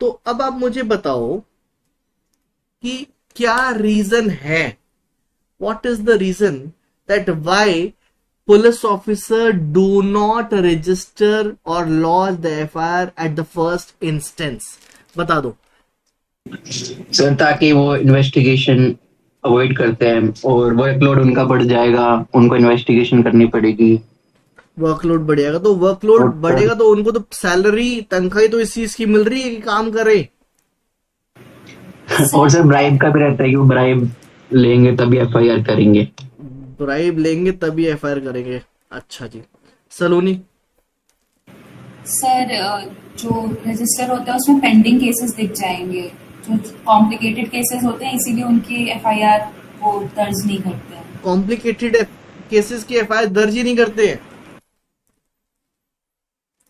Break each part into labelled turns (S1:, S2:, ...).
S1: तो अब आप मुझे बताओ कि क्या रीजन है, what is the reason that why police officer do not register और launch the FIR at the first instance? बता दो।
S2: सर ताकि वो इन्वेस्टिगेशन अवॉइड करते हैं और वर्कलोड उनका बढ़ जाएगा, उनको इन्वेस्टिगेशन करनी पड़ेगी।
S1: वर्कलोड बढ़ेगा तो वर्कलोड
S2: और
S1: बढ़ेगा तो उनको तो सैलरी तनख्वाही तो इस चीज की मिल रही है कि काम करे।
S2: और सर ब्राइब का भी रहता है कि वो ब्राइब लेंगे तभी एफआईआर करेंगे।
S1: ब्राइब लेंगे तभी एफआईआर करेंगे। अच्छा जी। सलोनी।
S3: सर जो रजिस्टर होता है उसमें पेंडिंग केसेस दिख जाएंगे, जो कॉम्प्लिकेटेड केसेस होते हैं इसीलिए उनकी एफआईआर वो दर्ज नहीं करते हैं।
S1: कॉम्प्लिकेटेड केसेस की एफआईआर दर्ज ही नहीं करते हैं?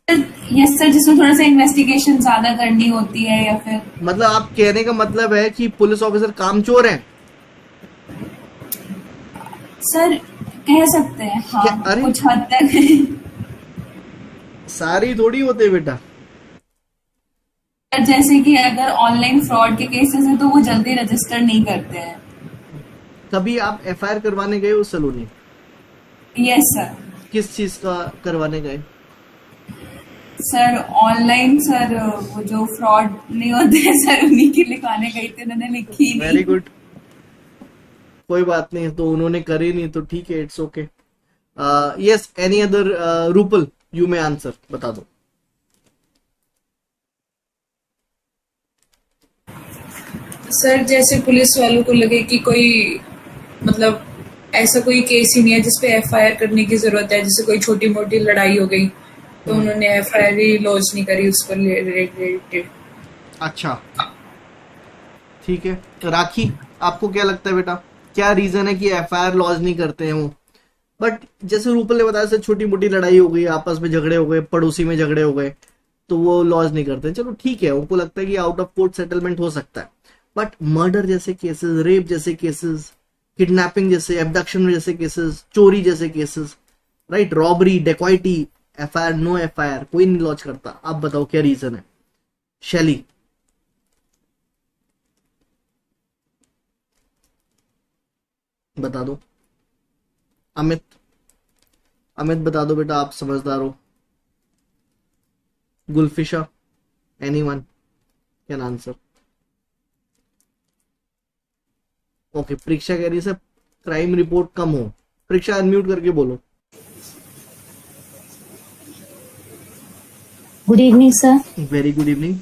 S3: यस सर, जिसमें थोड़ा सा इन्वेस्टिगेशन ज्यादा करनी होती है या फिर।
S1: मतलब आप कहने का मतलब है कि पुलिस ऑफिसर कामचोर हैं?
S3: सर कह सकते हैं
S1: क्या?
S3: हाँ,
S1: अरे
S3: कुछ हद तक।
S1: सारी थोड़ी होते बेटा।
S3: जैसे कि अगर ऑनलाइन फ्रॉड के केसेस है तो वो जल्दी रजिस्टर नहीं करते हैं।
S1: कभी आप एफआईआर करवाने गए उस सलोनी?
S3: Yes sir.
S1: किस चीज का करवाने गए?
S3: सर ऑनलाइन सर, वो जो फ्रॉड नहीं होते हैं सर उन्हीं की लिखवाने गई थी, उन्होंने लिखी
S1: वेरी
S3: नहीं।
S1: गुड। कोई बात नहीं, तो उन्होंने करी नहीं तो ठीक है, it's okay. Yes, any other? Rupal, you may answer, बता दो।
S4: सर जैसे पुलिस वालों को लगे कि कोई मतलब ऐसा कोई केस ही नहीं है जिसपे एफआईआर करने की जरूरत है, जैसे कोई छोटी मोटी लड़ाई हो गई तो उन्होंने एफआईआर ही लॉन्च नहीं करी उस पर रिलेटेड।
S1: अच्छा ठीक है। राखी, आपको क्या लगता है बेटा, क्या रीजन है कि एफआईआर लॉन्च नहीं करते हैं वो? बट जैसे रूपल ने बताया, से छोटी मोटी लड़ाई हो गई, आपस में झगड़े हो गए, पड़ोसी में झगड़े हो गए, तो वो लॉन्च नहीं करते। चलो ठीक है, उनको लगता है कि आउट ऑफ कोर्ट सेटलमेंट हो सकता है। बट मर्डर जैसे केसेस, रेप जैसे केसेस, किडनैपिंग जैसे, एबडक्शन जैसे केसेस, चोरी जैसे cases, right, robbery, dacoity, FIR, no FIR, कोई नहीं लॉन्च करता। आप बताओ क्या रीजन है? शैली। बता दो। अमित, अमित बता दो बेटा, आप समझदार हो। Gulfisha, anyone can answer? Okay, परीक्षा कह रही है क्राइम रिपोर्ट कम हो। परीक्षा अनम्यूट करके बोलो।
S5: Good evening sir.
S1: Very good evening.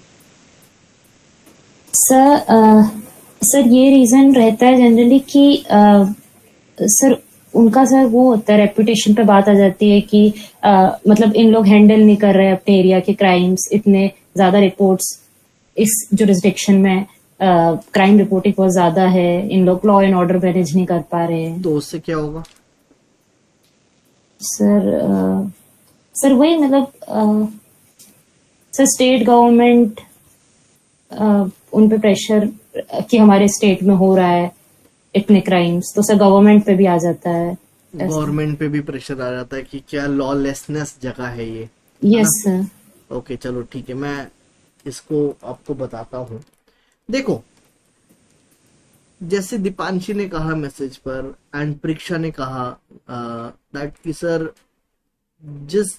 S5: Sir sir ये रीजन रहता है जनरली कि सर उनका सर वो होता है, रेपुटेशन पे बात आ जाती है कि मतलब इन लोग हैंडल नहीं कर रहे अपने एरिया के क्राइम्स, इतने ज्यादा रिपोर्ट्स इस जुरिस्डिक्शन में क्राइम रिपोर्टिंग बहुत ज्यादा है, इन लोग लॉ एंड ऑर्डर मैनेज नहीं कर पा रहे हैं।
S1: तो उससे क्या होगा?
S5: सर सर वही मतलब सर स्टेट गवर्नमेंट उन पे प्रेशर कि हमारे स्टेट में हो रहा है इतने क्राइम्स, तो सर गवर्नमेंट पे भी आ जाता है।
S1: गवर्नमेंट पे भी प्रेशर आ जाता है कि क्या लॉलेसनेस जगह है ये?
S5: Yes sir.
S1: ओके चलो ठीक है, मैं इसको आपको बताता हूँ। देखो, जैसे दीपांशी ने कहा मैसेज पर एंड परीक्षा ने कहा दैट कि सर जिस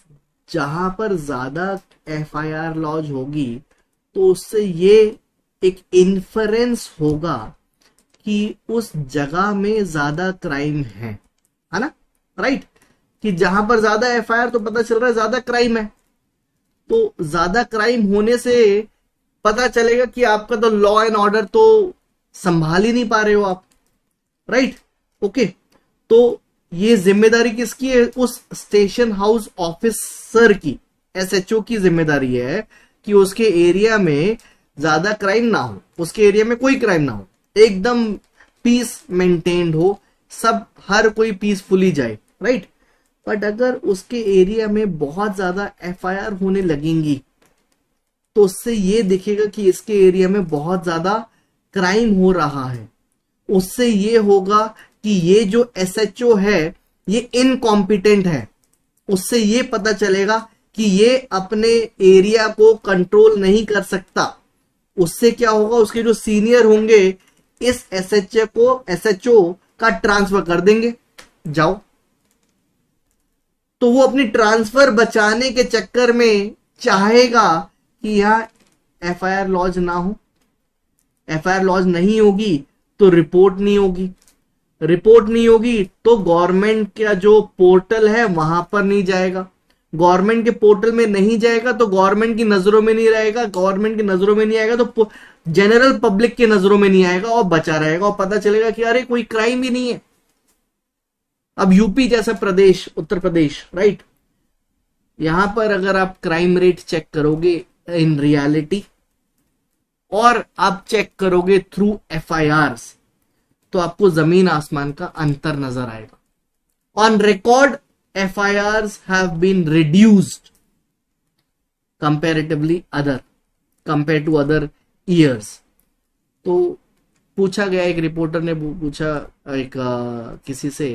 S1: जहां पर ज्यादा एफआईआर लॉन्च होगी तो उससे ये एक इन्फरेंस होगा कि उस जगह में ज्यादा क्राइम है ना, राइट? कि जहां पर ज्यादा एफआईआर तो पता चल रहा है ज्यादा क्राइम है, तो ज्यादा क्राइम होने से पता चलेगा कि आपका तो लॉ एंड ऑर्डर तो संभाल ही नहीं पा रहे हो आप, राइट? ओके, तो ये जिम्मेदारी किसकी है? उस स्टेशन हाउस ऑफिसर की, एसएचओ की जिम्मेदारी है कि उसके एरिया में ज्यादा क्राइम ना हो, उसके एरिया में कोई क्राइम ना हो, एकदम पीस मेंटेन्ड हो, सब हर कोई पीसफुली जाए, राइट? बट अगर उसके एरिया में बहुत ज्यादा एफआईआर होने लगेंगी तो उससे ये दिखेगा कि इसके एरिया में बहुत ज्यादा क्राइम हो रहा है। उससे ये होगा कि ये जो एसएचओ है ये इनकॉम्पिटेंट है। उससे ये पता चलेगा कि ये अपने एरिया को कंट्रोल नहीं कर सकता। उससे क्या होगा, उसके जो सीनियर होंगे इस एसएचओ का ट्रांसफर कर देंगे, जाओ। तो वो अपनी ट्रांसफर बचाने के चक्कर में चाहेगा कि यहां एफआईआर लॉन्च ना हो। एफआईआर लॉन्च नहीं होगी तो रिपोर्ट नहीं होगी, रिपोर्ट नहीं होगी तो गवर्नमेंट का जो पोर्टल है वहां पर नहीं जाएगा, गवर्नमेंट के पोर्टल में नहीं जाएगा तो गवर्नमेंट की नजरों में नहीं रहेगा, गवर्नमेंट की नजरों में नहीं आएगा तो जनरल पब्लिक की नजरों में नहीं आएगा और बचा रहेगा और पता चलेगा कि अरे कोई क्राइम भी नहीं है। अब यूपी जैसा प्रदेश, उत्तर प्रदेश, राइट, यहां पर अगर आप क्राइम रेट चेक करोगे इन रियलिटी और आप चेक करोगे थ्रू एफआईआर्स तो आपको जमीन आसमान का अंतर नजर आएगा। On record FIRs have been reduced comparatively compared to other years। तो पूछा गया, एक रिपोर्टर ने पूछा एक किसी से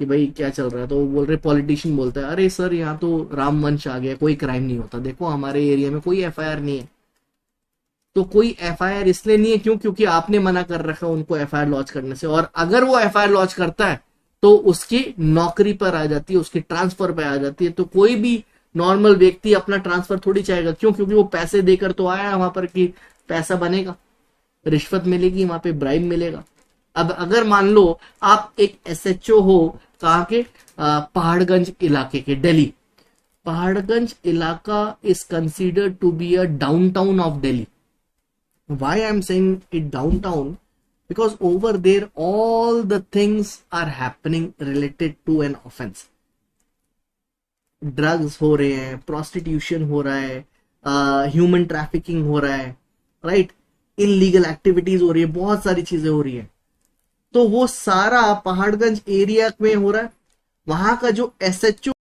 S1: कि भाई क्या चल रहा है, तो वो बोल रहे, पॉलिटिशियन बोलता है अरे सर यहाँ तो राम वंश आ गया, कोई क्राइम नहीं होता, देखो हमारे एरिया में कोई FIR नहीं है। तो कोई FIR इसलिए नहीं है क्योंकि आपने मना कर रखा उनको FIR लॉन्च करने से, और अगर वो FIR लॉन्च करता है तो उसकी नौकरी पर आ जाती है, उसकी ट्रांसफर पे आ जाती है। तो कोई भी नॉर्मल व्यक्ति अपना ट्रांसफर थोड़ी चाहेगा, क्यों? क्योंकि वो पैसे देकर तो आया वहां पर कि पैसा बनेगा, रिश्वत मिलेगी, वहां पे ब्राइब मिलेगा। अब अगर मान लो आप एक SHO हो कहाँ के, पहाड़गंज इलाके के, दिल्ली, पहाड़गंज इलाका is considered to be a downtown of Delhi. Why I am saying it downtown? Because over there all the things are happening related to an offense। Drugs हो रहे हैं, प्रोस्टिट्यूशन हो रहा है, ह्यूमन ट्रैफिकिंग हो रहा है, राइट, इनलीगल एक्टिविटीज हो रही है, बहुत सारी चीजें हो रही है। तो वो सारा पहाड़गंज एरिया में हो रहा है। वहां का जो SHO